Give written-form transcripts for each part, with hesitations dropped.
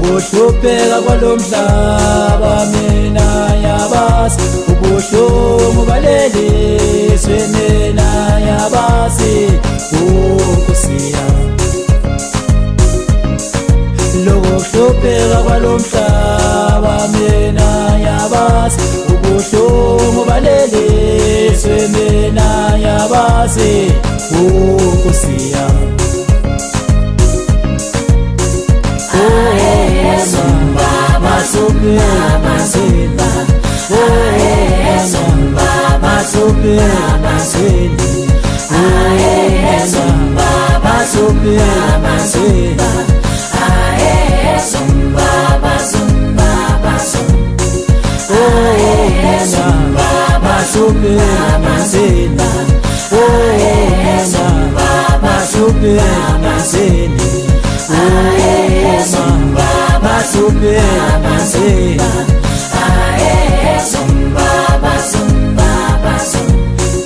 ukuhlupheka kwalomhlaba mina yabazi ubuhlungu balelizwe mina yabazi Nkosi yami lokuhlupheka kwalomhlaba mina yabazi ubuhlungu balelizwe mina yabazi Nkosi yami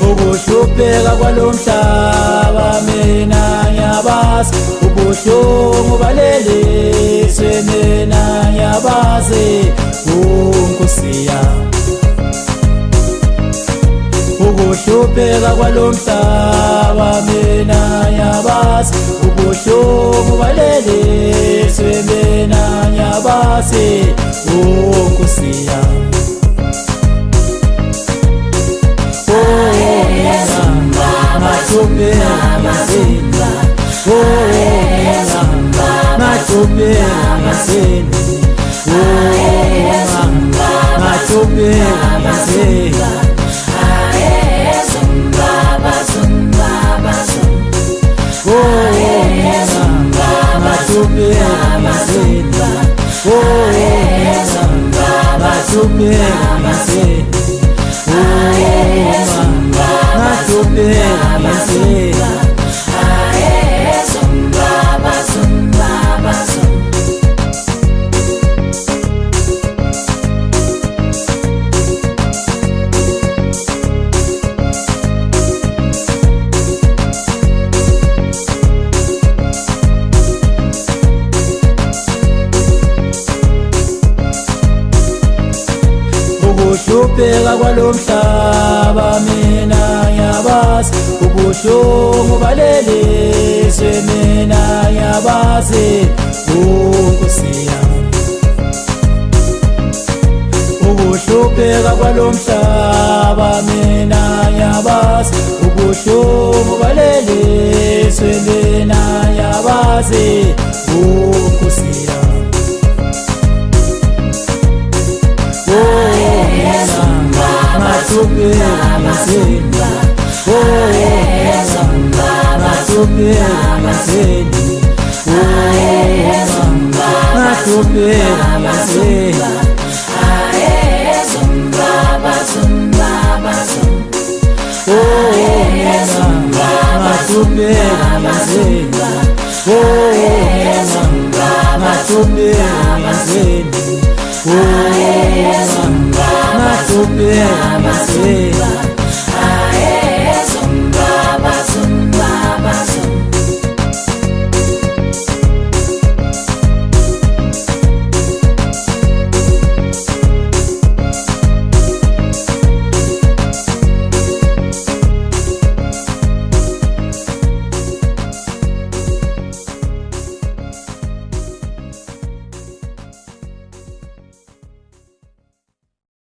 ukuhlupheka kwalomhlaba mina yabazi ubuhlungu balelizwe mina yabazi Nkosi yami ukuhlupheka kwalomhlaba mina yabazi ubuhlungu balelizwe mina yabazi Nkosi yami ukuhlupheka kwalomhlaba mina yabazi ubuhlungu balelizwe mina yabazi Nkosi yami ukuhlupheka kwalomhlaba mina yabazi ubuhlungu balelizwe mina yabazi Nkosi yami Zumba,